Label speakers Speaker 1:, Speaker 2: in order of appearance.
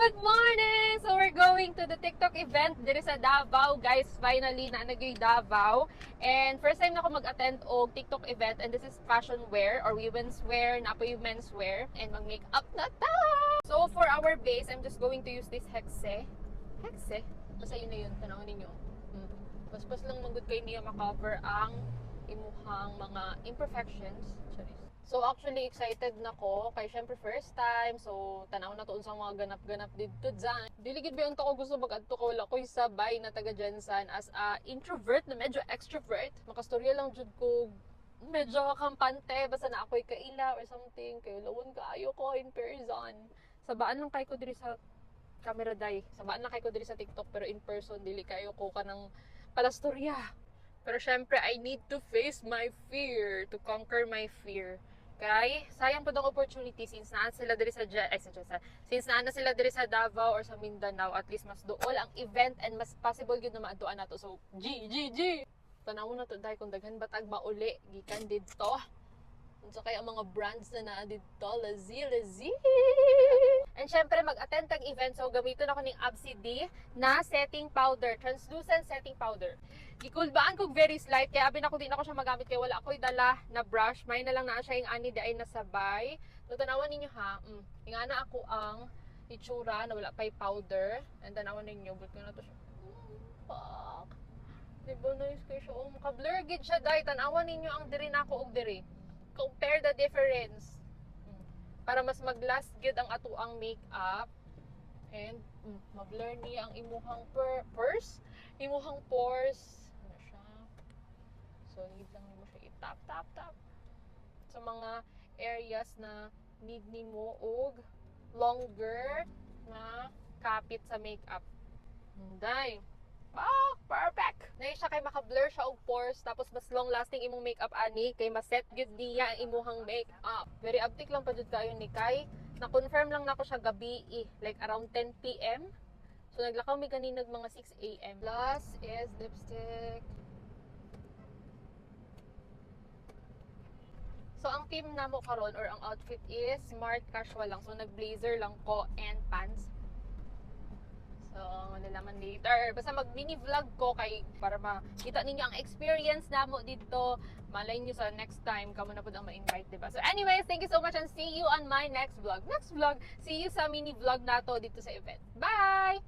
Speaker 1: Good morning! So we're going to the TikTok event diri sa Davao. Guys, finally na nagay Davao. And first time na ako mag-attend og TikTok event, and this is fashion wear or women's wear, na po yung men's wear, and mag-makeup na ta! So for our base, I'm just going to use this Hexe. Hexe? Basta yun na yun, tanawin ninyo. Pas lang magod kayo niya makover ang imuhang mga imperfections. Sorry. So actually excited na ko kay syempre first time, so tanaw na tuon sa mga ganap-ganap dito dyan. Dili gid ba ko gusto mag-adto ko, wala ko'y sabay na taga Jensan as a introvert na medyo extrovert. Makastorya lang jud ko medyo kampante basta na ako'y kaila or something, kay lawon kaayo ko in person. Sabaan lang kay ko diri sa camera day. Sabaan lang kay ko diri sa TikTok, pero in person dili kayo ko kanang palastorya. Pero syempre, I need to face my fear, to conquer my fear. Kaya sayang po ang opportunity since naan sila diri sa since naan na sila diri sa Davao or sa Mindanao, at least mas dool ang event and mas possible gyud na maadtuan nato. So G. Tanawon na to dai kung daghan batag mauli gikan didto. Unsa kay ang mga brands na naa didto, lazi. And syempre mag-attend tag event, so gamiton ako ning ABCD na setting powder, translucent setting powder. Gikulbaan kog very slight, kaya abi na ko di na ko siya magamit kay wala ako'y dala na brush. May na lang na siya yung ani di ay nasabay. So tanawan ninyo ha. Ingana ako ang itsura na wala pay powder. And tanawan ninyo, but ko na to siya. Fuck. Diba nice kayo siya? Maka-blur gid siya dai. Tanawan ninyo ang diri na ako og diri. Compare the difference. Para mas mag-last gid ang ato ang makeup. And ma-blur niya ang imuhang imuhang pores. Ano siya? So, need lang mo siya i-tap. Sa mga areas na need nimo og longer na kapit sa makeup. Day. Perfect! Nay siya kay maka-blur siya og pores, tapos mas long lasting imong makeup ani kay ma-set gyud niya ang imuhang makeup. Very uptick lang pa jud kayo ni kay na-confirm lang nako siya gabi like around 10 PM. So naglakaw mi ganinag mga 6 AM. Last is lipstick. So ang theme namo karon or ang outfit is smart casual lang. So nag-blazer lang ko and pants. So, malalaman later. Basta mag-mini vlog ko kay para makita ninyo ang experience namo dito. Malay nyo sa next time kamo na pud ang ma-invite, diba? So anyways, thank you so much and see you on my next vlog. See you sa mini vlog nato dito sa event. Bye!